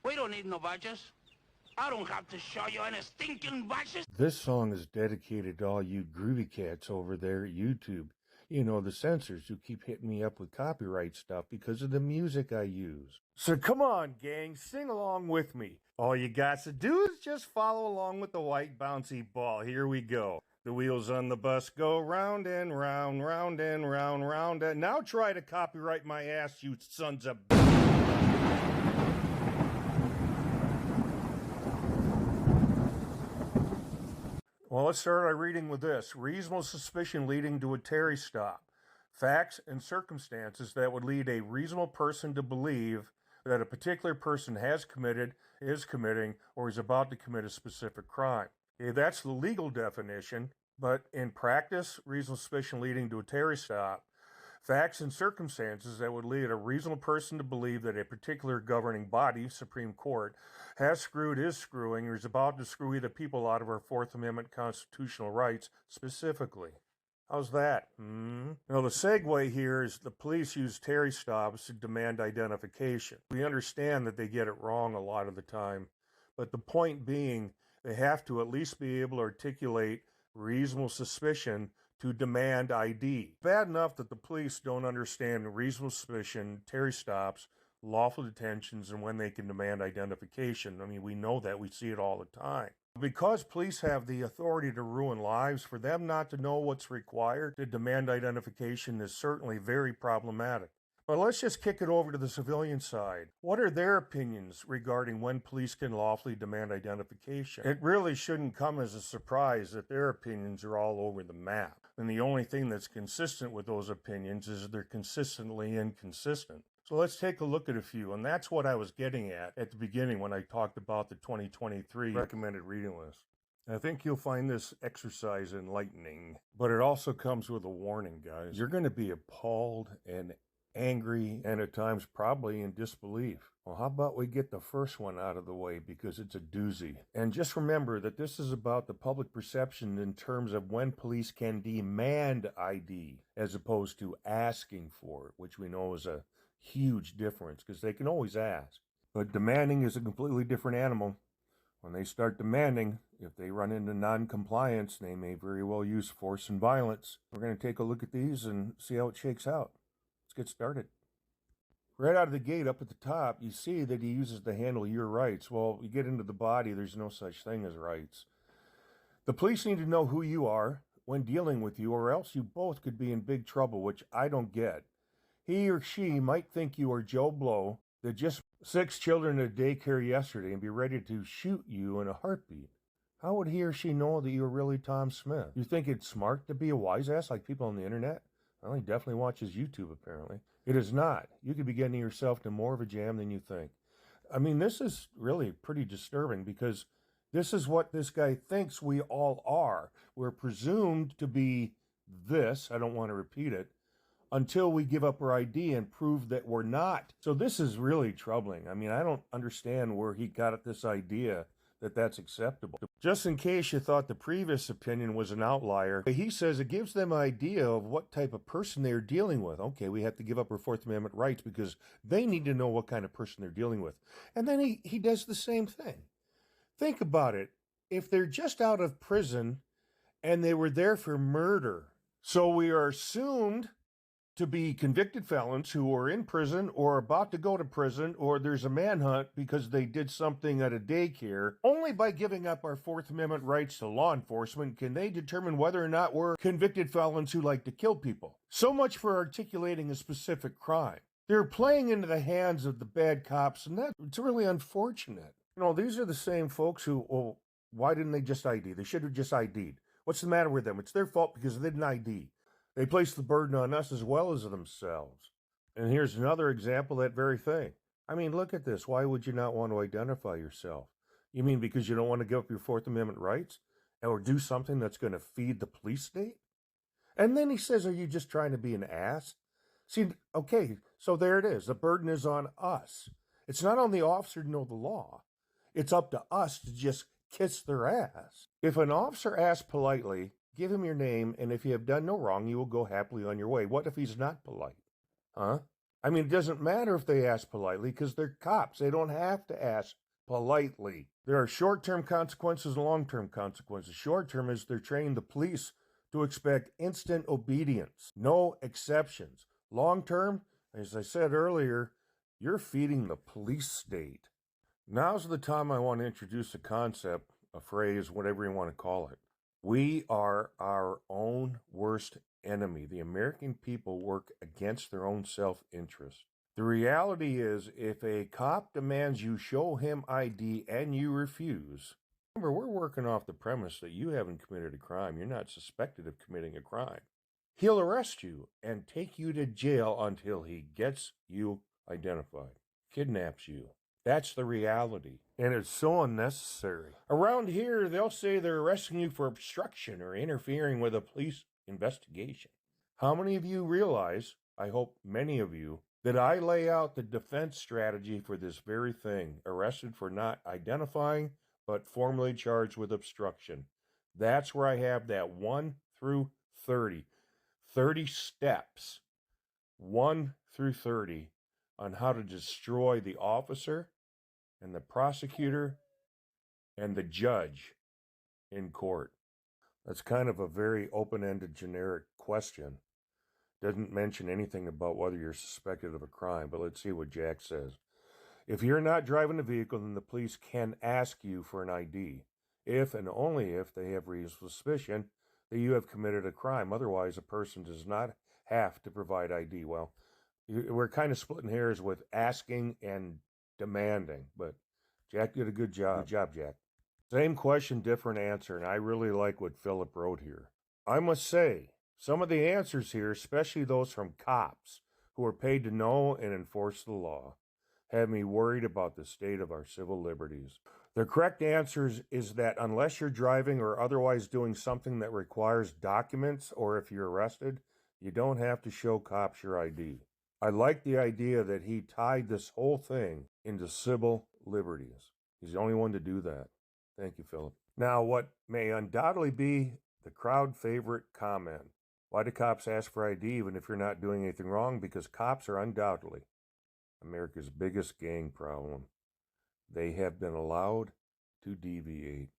We don't need no badges. I don't have to show you any stinking badges. This song is dedicated to all you groovy cats over there at YouTube. You know, the censors who keep hitting me up with copyright stuff because of the music I use. So come on, gang, sing along with me. All you got to do is just follow along with the white bouncy ball. Here we go. The wheels on the bus go round and round, round and round, round. And now try to copyright my ass, you sons of... Well, let's start our reading with this. Reasonable suspicion leading to a Terry stop. Facts and circumstances that would lead a reasonable person to believe that a particular person has committed, is committing, or is about to commit a specific crime. Okay, that's the legal definition, but in practice, reasonable suspicion leading to a Terry stop. Facts and circumstances that would lead a reasonable person to believe that a particular governing body, Supreme Court, has screwed, is screwing, or is about to screw either people out of our Fourth Amendment constitutional rights specifically. How's that? Now, the segue here is the police use Terry stops to demand identification. We understand that they get it wrong a lot of the time, but the point being, they have to at least be able to articulate reasonable suspicion to demand ID. Bad enough that the police don't understand reasonable suspicion, Terry stops, lawful detentions, and when they can demand identification. I mean, we know that. We see it all the time. Because police have the authority to ruin lives, for them not to know what's required to demand identification is certainly very problematic. But let's just kick it over to the civilian side. What are their opinions regarding when police can lawfully demand identification? It really shouldn't come as a surprise that their opinions are all over the map. And the only thing that's consistent with those opinions is they're consistently inconsistent. So let's take a look at a few, and that's what I was getting at the beginning when I talked about the 2023 recommended reading list. I think you'll find this exercise enlightening, but it also comes with a warning, guys. You're going to be appalled and angry, and at times probably in disbelief. Well, how about we get the first one out of the way because it's a doozy. And just remember that this is about the public perception in terms of when police can demand ID as opposed to asking for it, which we know is a huge difference because they can always ask. But demanding is a completely different animal. When they start demanding, if they run into non-compliance, they may very well use force and violence. We're going to take a look at these and see how it shakes out. Let's get started. Right out of the gate, up at the top, you see that he uses the handle your rights. Well, you get into the body, there's no such thing as rights. The police need to know who you are when dealing with you, or else you both could be in big trouble, which I don't get. He or she might think you are Joe Blow that just 6 children at daycare yesterday and be ready to shoot you in a heartbeat. How would he or she know that you're really Tom Smith? You think it's smart to be a wise ass like people on the internet? Well, he definitely watches YouTube, apparently. It is not. You could be getting yourself into more of a jam than you think. I mean, this is really pretty disturbing because this is what this guy thinks we all are. We're presumed to be this, I don't want to repeat it, until we give up our ID and prove that we're not. So this is really troubling. I mean, I don't understand where he got this idea that that's acceptable. Just in case you thought the previous opinion was an outlier, he says it gives them an idea of what type of person they're dealing with. Okay, we have to give up our Fourth Amendment rights because they need to know what kind of person they're dealing with. And then he does the same thing. Think about it. If they're just out of prison and they were there for murder, so we are assumed to be convicted felons who are in prison or about to go to prison, or there's a manhunt because they did something at a daycare. Only by giving up our Fourth Amendment rights to law enforcement can they determine whether or not we're convicted felons who like to kill people. So much for articulating a specific crime. They're playing into the hands of the bad cops, and it's really unfortunate. You know, these are the same folks who, well, why didn't they just ID? They should have just ID'd. What's the matter with them? It's their fault because they didn't ID. They place the burden on us as well as themselves. And here's another example of that very thing. I mean, look at this. Why would you not want to identify yourself? You mean because you don't want to give up your Fourth Amendment rights or do something that's going to feed the police state? And then he says, are you just trying to be an ass? See, okay, so there it is. The burden is on us. It's not on the officer to know the law. It's up to us to just kiss their ass. If an officer asks politely, give him your name, and if you have done no wrong, you will go happily on your way. What if he's not polite? Huh? I mean, it doesn't matter if they ask politely because they're cops. They don't have to ask politely. There are short-term consequences and long-term consequences. Short-term is they're training the police to expect instant obedience, no exceptions. Long-term, as I said earlier, you're feeding the police state. Now's the time I want to introduce a concept, a phrase, whatever you want to call it. We are our own worst enemy. The American people work against their own self-interest. The reality is, if a cop demands you show him ID and you refuse, remember, we're working off the premise that you haven't committed a crime. You're not suspected of committing a crime. He'll arrest you and take you to jail until he gets you identified, kidnaps you. That's the reality. And it's so unnecessary. Around here, they'll say they're arresting you for obstruction or interfering with a police investigation. How many of you realize, I hope many of you, that I lay out the defense strategy for this very thing, arrested for not identifying, but formally charged with obstruction. That's where I have that 1 through 30 steps, 1 through 30, on how to destroy the officer and the prosecutor and the judge in court. That's kind of a very open-ended, generic question. Doesn't mention anything about whether you're suspected of a crime, but let's see what Jack says. If you're not driving a vehicle, then the police can ask you for an ID, if and only if they have reasonable suspicion that you have committed a crime. Otherwise, a person does not have to provide ID. Well, we're kind of splitting hairs with asking and demanding, but Jack did a good job. Good job, Jack. Same question, different answer, and I really like what Philip wrote here. I must say, some of the answers here, especially those from cops who are paid to know and enforce the law, have me worried about the state of our civil liberties. The correct answer is that unless you're driving or otherwise doing something that requires documents, or if you're arrested, you don't have to show cops your ID. I like the idea that he tied this whole thing into civil liberties. He's the only one to do that. Thank you, Philip. Now, what may undoubtedly be the crowd favorite comment. Why do cops ask for ID even if you're not doing anything wrong? Because cops are undoubtedly America's biggest gang problem. They have been allowed to deviate.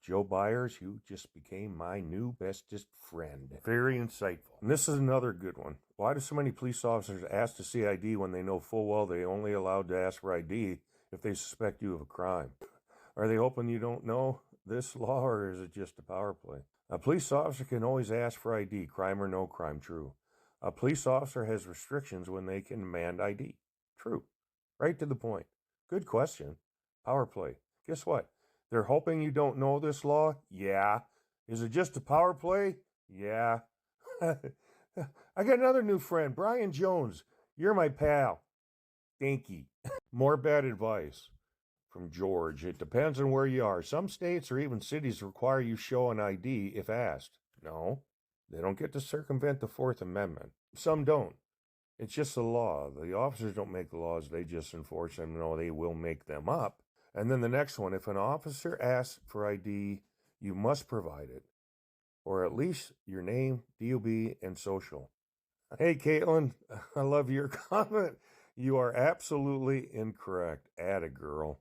Joe Byers, you just became my new bestest friend. Very insightful. And this is another good one. Why do so many police officers ask to see ID when they know full well they're only allowed to ask for ID if they suspect you of a crime? Are they hoping you don't know this law, or is it just a power play? A police officer can always ask for ID, crime or no crime, true. A police officer has restrictions when they can demand ID, true. Right to the point. Good question. Power play. Guess what? They're hoping you don't know this law? Yeah. Is it just a power play? Yeah. I got another new friend, Brian Jones. You're my pal. Thank you. More bad advice from George. It depends on where you are. Some states or even cities require you show an ID if asked. No, they don't get to circumvent the Fourth Amendment. Some don't. It's just the law. The officers don't make the laws. They just enforce them. No, they will make them up. And then the next one, if an officer asks for ID, you must provide it, or at least your name, DOB, and social. Hey, Caitlin, I love your comment. You are absolutely incorrect. Atta girl.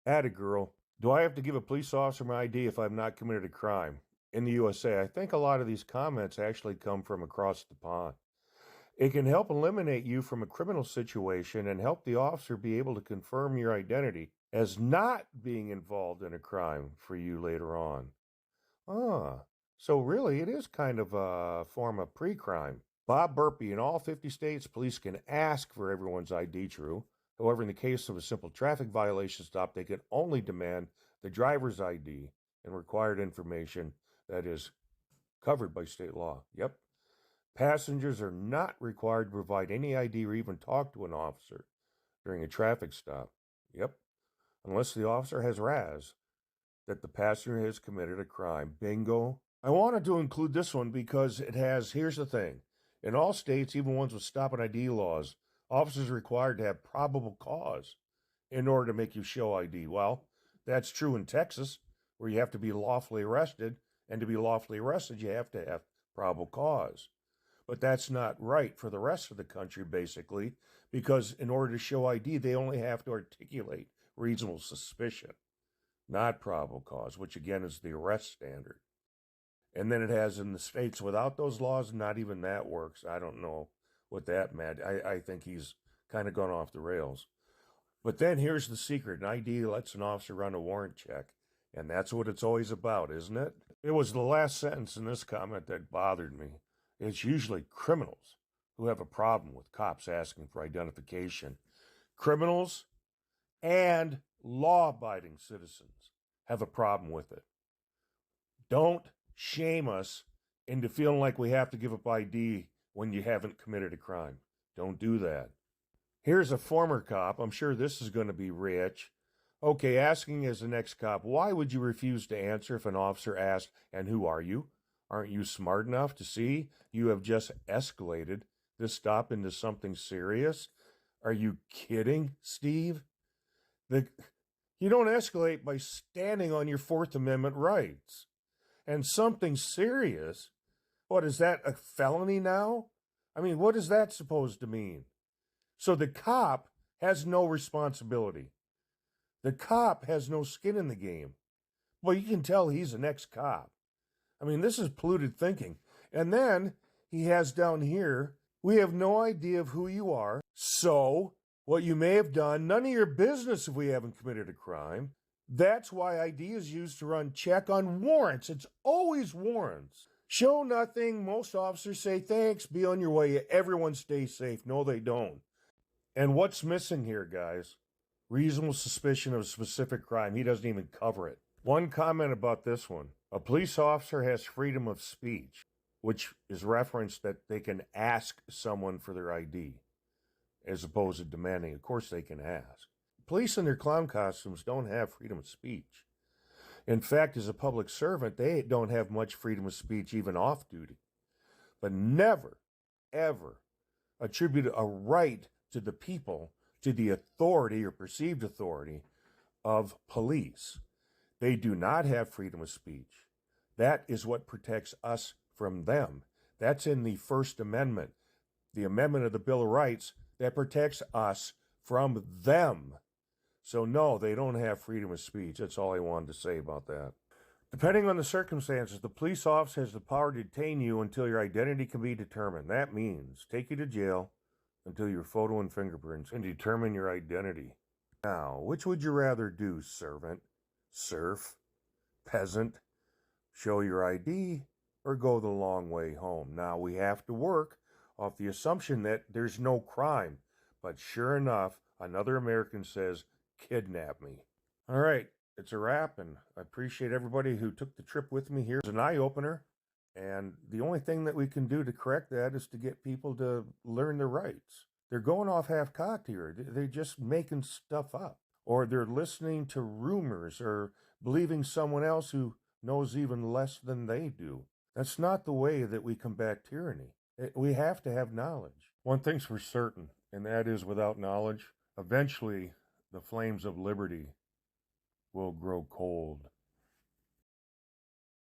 Atta girl. Do I have to give a police officer my ID if I've not committed a crime? In the USA, I think a lot of these comments actually come from across the pond. It can help eliminate you from a criminal situation and help the officer be able to confirm your identity as not being involved in a crime for you later on. So really it is kind of a form of pre-crime. Bob Burpee, in all 50 states, police can ask for everyone's ID, true. However, in the case of a simple traffic violation stop, they can only demand the driver's ID and required information that is covered by state law. Yep. Passengers are not required to provide any ID or even talk to an officer during a traffic stop. Yep. Unless the officer has RAS that the passenger has committed a crime. Bingo. I wanted to include this one because it has, here's the thing. In all states, even ones with stop and ID laws, officers are required to have probable cause in order to make you show ID. Well, that's true in Texas, where you have to be lawfully arrested, and to be lawfully arrested, you have to have probable cause. But that's not right for the rest of the country, basically, because in order to show ID, they only have to articulate reasonable suspicion, not probable cause, which again is the arrest standard. And then it has in the states without those laws, not even that works. I don't know what that meant. I think he's kind of gone off the rails. But then here's the secret. An ID lets an officer run a warrant check. And that's what it's always about, isn't it? It was the last sentence in this comment that bothered me. It's usually criminals who have a problem with cops asking for identification. Criminals and law-abiding citizens have a problem with it. Don't shame us into feeling like we have to give up ID when you haven't committed a crime. Don't do that. Here's a former cop. I'm sure this is going to be rich. Okay, asking as an ex-cop, why would you refuse to answer if an officer asked, and who are you? Aren't you smart enough to see you have just escalated this stop into something serious? Are you kidding, Steve? You don't escalate by standing on your Fourth Amendment rights. And something serious? What, is that a felony now? I mean, what is that supposed to mean? So the cop has no responsibility. The cop has no skin in the game. Well, you can tell he's an ex-cop. I mean, this is polluted thinking. And then he has down here, we have no idea of who you are. So what you may have done, none of your business if we haven't committed a crime. That's why ID is used to run check on warrants. It's always warrants. Show nothing. Most officers say, thanks, be on your way. Everyone stays safe. No, they don't. And what's missing here, guys? Reasonable suspicion of a specific crime. He doesn't even cover it. One comment about this one. A police officer has freedom of speech, which is reference that they can ask someone for their ID, as opposed to demanding. Of course they can ask. Police in their clown costumes don't have freedom of speech. In fact, as a public servant, they don't have much freedom of speech even off duty. But never, ever attribute a right to the people, to the authority or perceived authority of police. They do not have freedom of speech. That is what protects us from them. That's in the First Amendment, the amendment of the Bill of Rights that protects us from them. So no, they don't have freedom of speech. That's all I wanted to say about that. Depending on the circumstances, the police officer has the power to detain you until your identity can be determined. That means take you to jail until your photo and fingerprints can determine your identity. Now, which would you rather do, servant, serf, peasant, show your ID, or go the long way home? Now, we have to work off the assumption that there's no crime. But sure enough, another American says, kidnap me. All right, it's a wrap, and I appreciate everybody who took the trip with me here. It's an eye-opener, and the only thing that we can do to correct that is to get people to learn their rights. They're going off half-cocked here. They're just making stuff up, or they're listening to rumors or believing someone else who knows even less than they do. That's not the way that we combat tyranny. We have to have knowledge. One thing's for certain, and that is without knowledge, eventually the flames of liberty will grow cold.